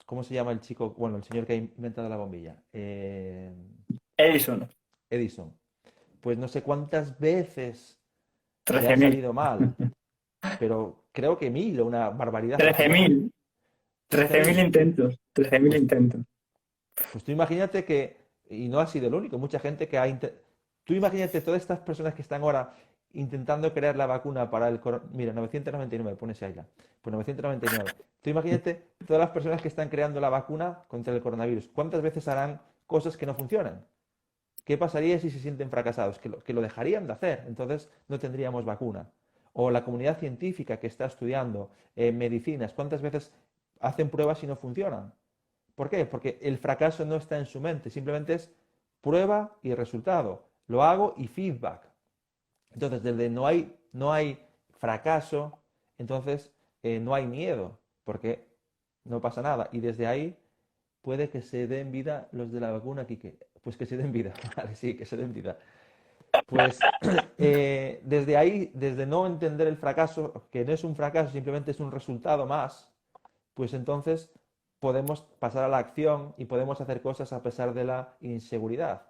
¿cómo se llama el chico? Bueno, el señor que ha inventado la bombilla. Edison, Edison. Pues no sé cuántas veces le ha 13.000. salido mal, pero creo que 1000 o una barbaridad Trece así. mil, trece 13.000 mil intentos. 13.000 Pues, intentos. pues tú imagínate que, y no ha sido el único, mucha gente que ha tú imagínate todas estas personas que están ahora intentando crear la vacuna para el coronavirus. Mira, 999, pone Shaila. Pues 999. Tú imagínate todas las personas que están creando la vacuna contra el coronavirus. ¿Cuántas veces harán cosas que no funcionan? ¿Qué pasaría si se sienten fracasados? Que lo dejarían de hacer. Entonces no tendríamos vacuna. O la comunidad científica que está estudiando medicinas, ¿cuántas veces hacen pruebas y no funcionan? ¿Por qué? Porque el fracaso no está en su mente, simplemente es prueba y resultado. Lo hago y feedback. Entonces, desde no hay fracaso, entonces no hay miedo, porque no pasa nada. Y desde ahí puede que se den vida los de la vacuna, Quique. Pues que se den vida, vale, sí, que se den vida. Pues desde ahí, desde no entender el fracaso, que no es un fracaso, simplemente es un resultado más, pues entonces podemos pasar a la acción y podemos hacer cosas a pesar de la inseguridad.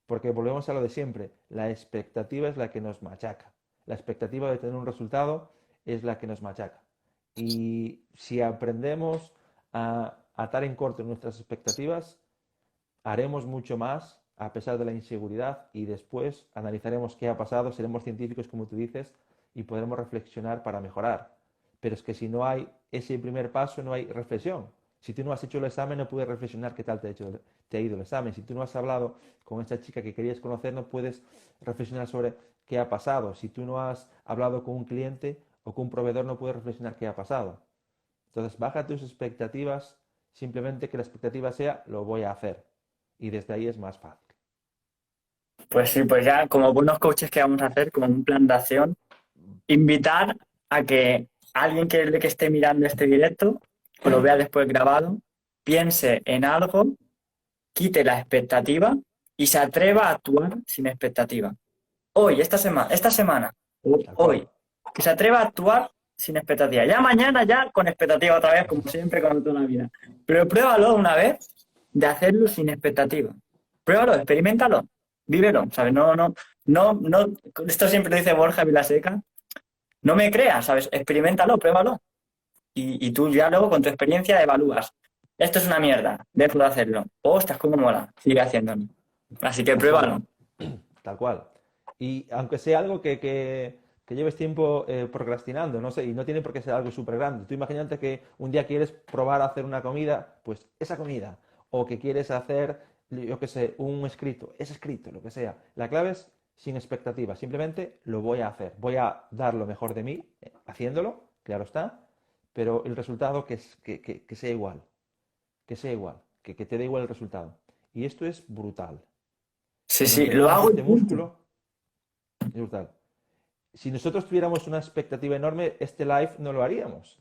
Porque volvemos a lo de siempre, la expectativa es la que nos machaca. La expectativa de tener un resultado es la que nos machaca. Y si aprendemos a atar en corto nuestras expectativas, haremos mucho más a pesar de la inseguridad y después analizaremos qué ha pasado, seremos científicos como tú dices y podremos reflexionar para mejorar. Pero es que si no hay ese primer paso, no hay reflexión. Si tú no has hecho el examen, no puedes reflexionar qué tal te ha ido el examen. Si tú no has hablado con esa chica que querías conocer, no puedes reflexionar sobre qué ha pasado. Si tú no has hablado con un cliente o con un proveedor, no puedes reflexionar qué ha pasado. Entonces, baja tus expectativas, simplemente que la expectativa sea, lo voy a hacer. Y desde ahí es más fácil. Pues sí, pues ya como buenos coaches que vamos a hacer, como un plan de acción, invitar a que alguien que esté mirando este directo o lo vea después grabado, piense en algo, quite la expectativa y se atreva a actuar sin expectativa. Hoy, esta semana, Tal hoy, cual. que se atreva a actuar sin expectativa. Ya mañana, ya con expectativa otra vez, como siempre, como toda la vida. Pero pruébalo una vez de hacerlo sin expectativa. Pruébalo, experimentalo, vívelo, ¿sabes? No, esto siempre lo dice Borja Vilaseca. No me creas, ¿sabes? Experimentalo, pruébalo. Y tú ya luego con tu experiencia evalúas. Esto es una mierda, dejo de hacerlo. Ostras, cómo mola, sigue haciéndolo. Así que Tal cual. pruébalo. Tal cual. Y aunque sea algo que lleves tiempo procrastinando, no sé, y no tiene por qué ser algo súper grande. Tú imagínate que un día quieres probar a hacer una comida, pues esa comida. O que quieres hacer, yo qué sé, un escrito, ese escrito, lo que sea. La clave es sin expectativas, simplemente lo voy a hacer. Voy a dar lo mejor de mí haciéndolo, claro está, pero el resultado que sea igual, que sea igual, que te dé igual el resultado. Y esto es brutal. Sí, Cuando sí, lo entrenamos hago y este punto. músculo, es brutal. Si nosotros tuviéramos una expectativa enorme, este live no lo haríamos.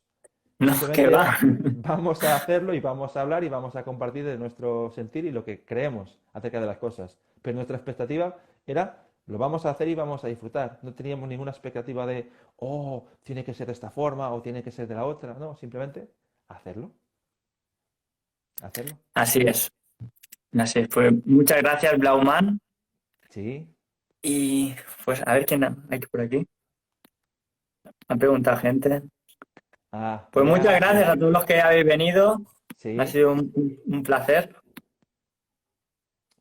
No, que Simplemente va. es, vamos a hacerlo y vamos a hablar y vamos a compartir de nuestro sentir y lo que creemos acerca de las cosas. Pero nuestra expectativa era, lo vamos a hacer y vamos a disfrutar. No teníamos ninguna expectativa de, oh, tiene que ser de esta forma o tiene que ser de la otra. No, simplemente hacerlo, hacerlo. Así es. Así es. Pues muchas gracias, Blauman. Sí. Y pues a ver quién hay por aquí. Han preguntado gente. Ah, Pues muchas gracias a todos los que habéis venido. Ha sí. sido un placer.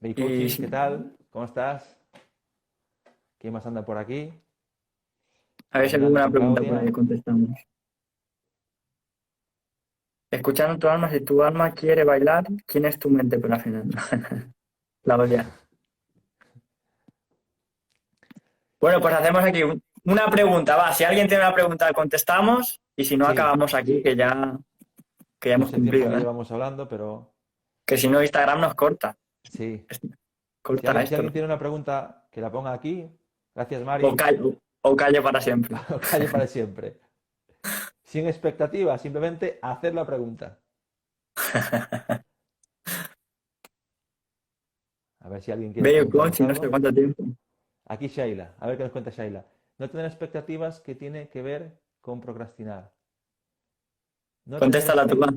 Hey, Y coaching, ¿qué tal? ¿Cómo estás? ¿Quién más anda por aquí? a ver si hay Terminando alguna con pregunta por ahí Claudia. contestamos. Escuchando tu alma, si tu alma quiere bailar, ¿quién es tu mente por la final? Claudia. Bueno, pues hacemos aquí una pregunta. Va, si alguien tiene una pregunta, contestamos. Y si no, Sí, acabamos aquí, que ya no hemos sé el tiempo que cumplido, ¿eh? llevamos hablando, pero Que si no, Instagram nos corta. sí. Si Corta alguien, si esto. alguien tiene una pregunta, que la ponga aquí. Gracias, O Mari. calle, o calle para siempre. O calle para siempre. Sin expectativa, simplemente hacer la pregunta. A ver si alguien quiere Bello preguntarnos coach y no sé algo. cuánto tiempo. Aquí Shaila, a ver qué nos cuenta Shaila. No tener expectativas que tiene que ver con procrastinar. No tener Contéstala tú, va.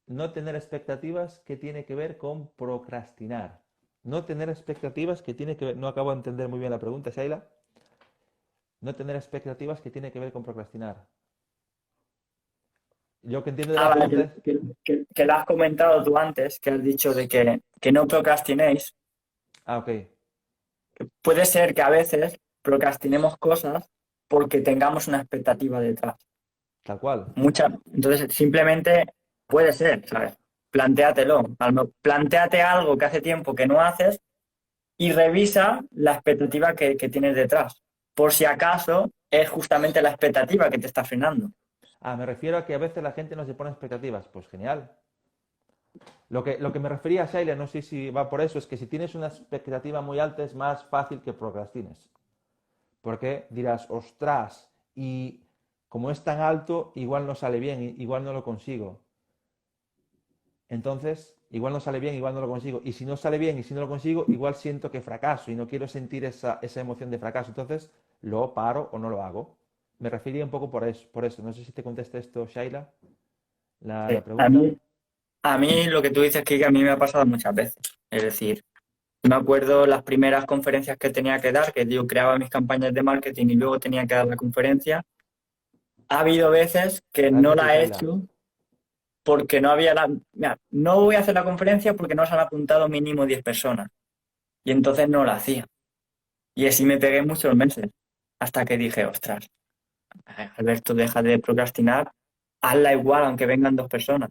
no tener expectativas que tiene que ver con procrastinar. No tener expectativas que tiene que ver, no acabo de entender muy bien la pregunta, Shaila. No tener expectativas que tiene que ver con procrastinar. Yo que entiendo de Ah, la vale, pregunta es, que lo has comentado tú antes, que has dicho de que no procrastinéis. ok, Puede ser que a veces procrastinemos cosas porque tengamos una expectativa detrás. tal cual, Entonces, simplemente puede ser, ¿sabes? Plantéatelo. Plantéate algo que hace tiempo que no haces y revisa la expectativa que tienes detrás. Por si acaso es justamente la expectativa que te está frenando. Ah, me refiero a que a veces la gente no se pone expectativas. Pues genial. Lo que me refería a Shaila, no sé si va por eso, es que si tienes una expectativa muy alta es más fácil que procrastines. Porque dirás, ostras, y como es tan alto, igual no sale bien, igual no lo consigo. Entonces, igual no sale bien, igual no lo consigo. Y si no sale bien y si no lo consigo, igual siento que fracaso y no quiero sentir esa emoción de fracaso. Entonces, lo paro o no lo hago. Me refería un poco por eso, por eso. No sé si te contesta esto, Shaila, la Sí. pregunta. A mí lo que tú dices, que a mí me ha pasado muchas veces. Es decir, me acuerdo las primeras conferencias que tenía que dar, que yo creaba mis campañas de marketing y luego tenía que dar la conferencia. Ha habido veces que Lo has no dicho, la he Shaila. hecho porque no había la... Mira, no voy a hacer la conferencia porque no se han apuntado mínimo 10 personas. Y entonces no la hacía. Y así me pegué muchos meses. Hasta que dije, ostras, Alberto, deja de procrastinar, hazla igual aunque vengan 2 personas.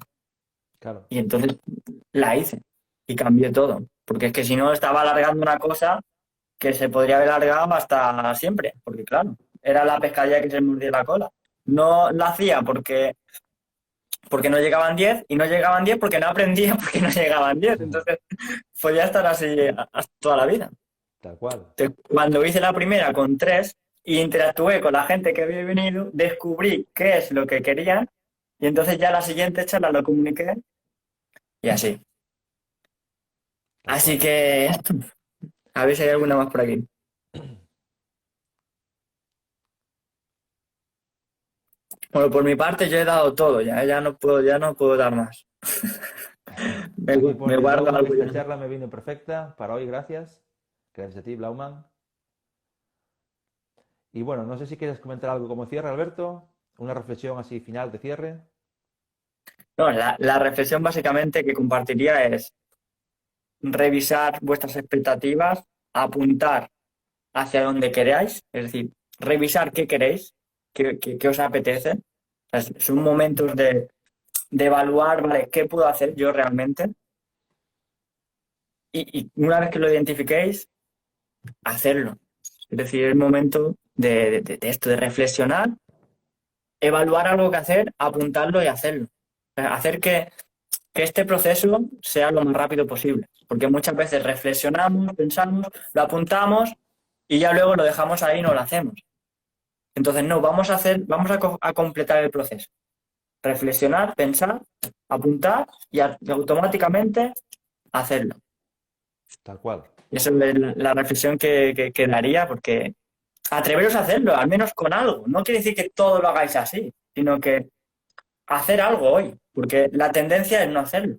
Claro, Y entonces la hice y cambié todo. Porque es que si no estaba alargando una cosa que se podría haber alargado hasta siempre. Porque claro, era la pescadilla que se mordía la cola. No la hacía porque no llegaban 10 y no llegaban 10 porque no aprendía porque no llegaban 10. Entonces podía estar así hasta toda la vida. tal cual. Cuando hice la primera con 3 y interactué con la gente que había venido, descubrí qué es lo que querían y entonces ya la siguiente charla lo comuniqué y así. Tal Así cual. que a ver si hay alguna más por aquí. Bueno, por mi parte yo he dado todo, ya no puedo dar más. Aquí Me pone guardo Blauman, algo esta ya. charla me vino perfecta para hoy, gracias. Gracias a ti, Blauman. Y bueno, no sé si quieres comentar algo como cierre, Alberto. Una reflexión así final de cierre. No, la reflexión básicamente que compartiría es revisar vuestras expectativas, apuntar hacia donde queráis, es decir, revisar qué queréis, qué os apetece. O sea, son momentos de evaluar, ¿vale? ¿Qué puedo hacer yo realmente? Y una vez que lo identifiquéis, hacerlo. Es decir, es momento de esto, de reflexionar, evaluar algo que hacer, apuntarlo y hacerlo. O sea, hacer que este proceso sea lo más rápido posible. Porque muchas veces reflexionamos, pensamos, lo apuntamos y ya luego lo dejamos ahí y no lo hacemos. Entonces, no, vamos a completar el proceso. Reflexionar, pensar, apuntar y automáticamente hacerlo. Tal cual. Y esa es la reflexión que daría, porque atreveros a hacerlo, al menos con algo. No quiere decir que todo lo hagáis así, sino que hacer algo hoy, porque la tendencia es no hacerlo.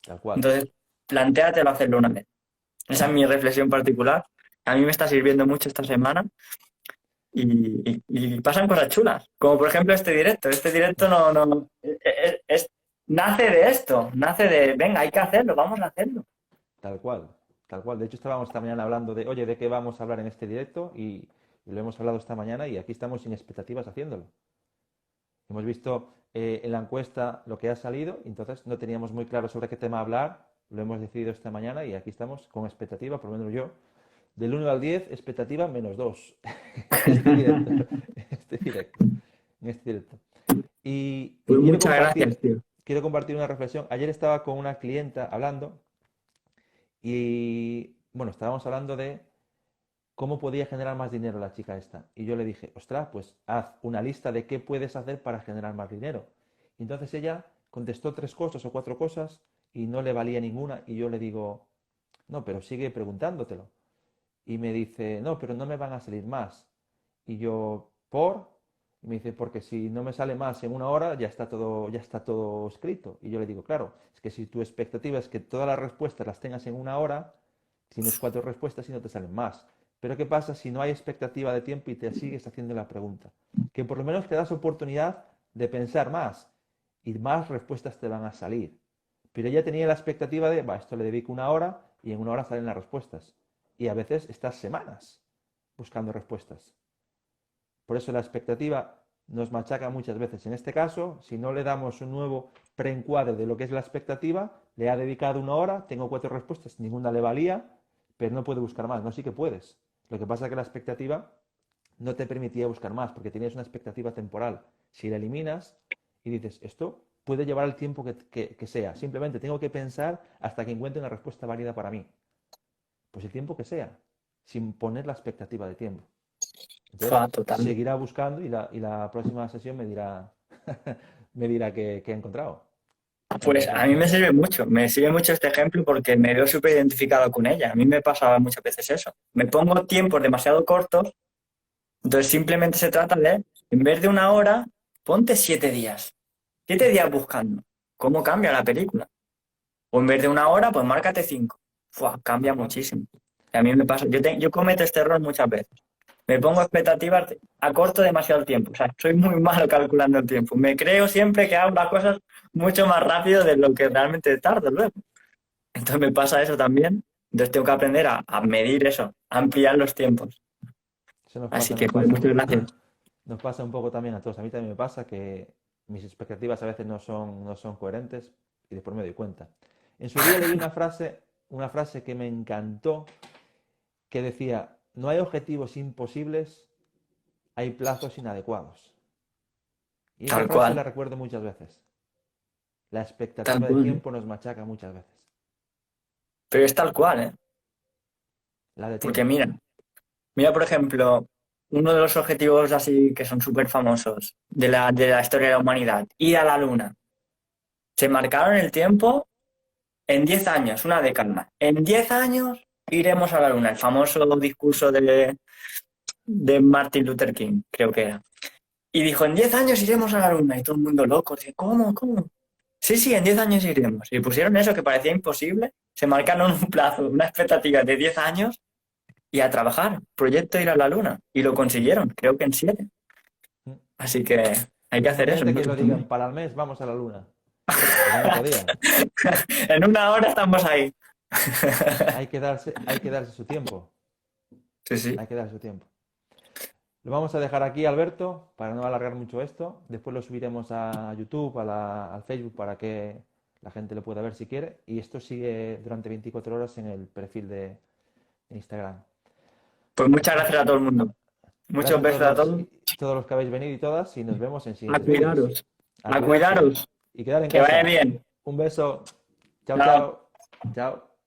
Tal cual. Entonces, plantéatelo hacerlo una vez. Esa es mi reflexión particular. A mí me está sirviendo mucho esta semana y pasan cosas chulas, como por ejemplo este directo. Este directo nace de esto, nace de, venga, hay que hacerlo, vamos a hacerlo. Tal cual. Tal cual. De hecho, estábamos esta mañana hablando de, oye, ¿de qué vamos a hablar en este directo? Y lo hemos hablado esta mañana y aquí estamos sin expectativas haciéndolo. Hemos visto en la encuesta lo que ha salido, entonces no teníamos muy claro sobre qué tema hablar, lo hemos decidido esta mañana y aquí estamos con expectativa, por lo menos yo, del 1 al 10, expectativa -2 en este directo, en este directo, en este directo. Y Pues muchas gracias, tío. quiero compartir una reflexión. Ayer estaba con una clienta hablando y, bueno, estábamos hablando de cómo podía generar más dinero la chica esta. Y yo le dije, ostras, pues haz una lista de qué puedes hacer para generar más dinero. Y entonces ella contestó 3 cosas o 4 cosas y no le valía ninguna. Y yo le digo, no, pero sigue preguntándotelo. Y me dice, no, pero no me van a salir más. Y yo, ¿por? Y me dice, porque si no me sale más en una hora, ya está todo escrito. Y yo le digo, claro, es que si tu expectativa es que todas las respuestas las tengas en una hora, tienes 4 respuestas y no te salen más. Pero ¿qué pasa si no hay expectativa de tiempo y te sigues haciendo la pregunta? Que por lo menos te das oportunidad de pensar más y más respuestas te van a salir. Pero ya tenía la expectativa de, esto le dedico una hora y en una hora salen las respuestas. Y a veces estás semanas buscando respuestas. Por eso la expectativa nos machaca muchas veces. En este caso, si no le damos un nuevo preencuadre de lo que es la expectativa, le ha dedicado una hora, tengo 4 respuestas, ninguna le valía, pero no puede buscar más. No, sí que puedes. Lo que pasa es que la expectativa no te permitía buscar más, porque tenías una expectativa temporal. Si la eliminas y dices, esto puede llevar el tiempo que sea, simplemente tengo que pensar hasta que encuentre una respuesta válida para mí. Pues el tiempo que sea, sin poner la expectativa de tiempo. Entonces, Total. seguirá buscando y la próxima sesión me dirá, me dirá que ha encontrado. Pues a mí me sirve mucho este ejemplo porque me veo súper identificado con ella. A mí me pasaba muchas veces eso. Me pongo tiempos demasiado cortos, entonces simplemente se trata de, en vez de una hora, ponte 7 días. 7 días buscando. ¿Cómo cambia la película? O en vez de una hora, pues márcate 5. Cambia muchísimo. Y a mí me pasa, yo cometo este error muchas veces. Me pongo expectativas acorto demasiado el tiempo. O sea, soy muy malo calculando el tiempo. Me creo siempre que hago las cosas mucho más rápido de lo que realmente tardo luego. Entonces me pasa eso también. Entonces tengo que aprender a medir eso, a ampliar los tiempos. Eso nos Así pasa, que pues, muchas gracias. nos pasa un poco también a todos. A mí también me pasa que mis expectativas a veces no son coherentes y después me doy cuenta. En su día leí una frase que me encantó que decía, no hay objetivos imposibles, hay plazos inadecuados. Y esa Tal frase la cual, recuerdo muchas veces. La tal expectativa de cual. tiempo nos machaca muchas veces. Pero es tal cual, ¿eh? La de Porque tiempo. mira, por ejemplo, uno de los objetivos así que son súper famosos de la historia de la humanidad, ir a la luna. Se marcaron el tiempo en 10 años, una década. En 10 años iremos a la luna. El famoso discurso de Martin Luther King, creo que era. Y dijo, en 10 años iremos a la luna. Y todo el mundo loco. Dice, ¿cómo? ¿Cómo? Sí, sí, en 10 años iremos. Y pusieron eso que parecía imposible. Se marcaron un plazo, una expectativa de 10 años y a trabajar. Proyecto ir a la luna. Y lo consiguieron, creo que en 7. Así que hay que hacer eso. Imagínate ¿No? que lo digan, para el mes vamos a la luna. Pues ya no podían. En una hora estamos ahí. Hay que darse su tiempo. Sí, sí. Hay que darse su tiempo. Lo vamos a dejar aquí, Alberto, para no alargar mucho esto. Después lo subiremos a YouTube, al Facebook, para que la gente lo pueda ver si quiere. Y esto sigue durante 24 horas en el perfil de Instagram. Pues muchas Así que gracias a todo el mundo. Muchos gracias besos a todos. a todos los que habéis venido y todas y nos vemos en A siguientes vídeos. cuidaros. A A cuidarse cuidaros. y quedar en Que vaya casa. bien. Un beso. Chao, Chao. chao. Chao.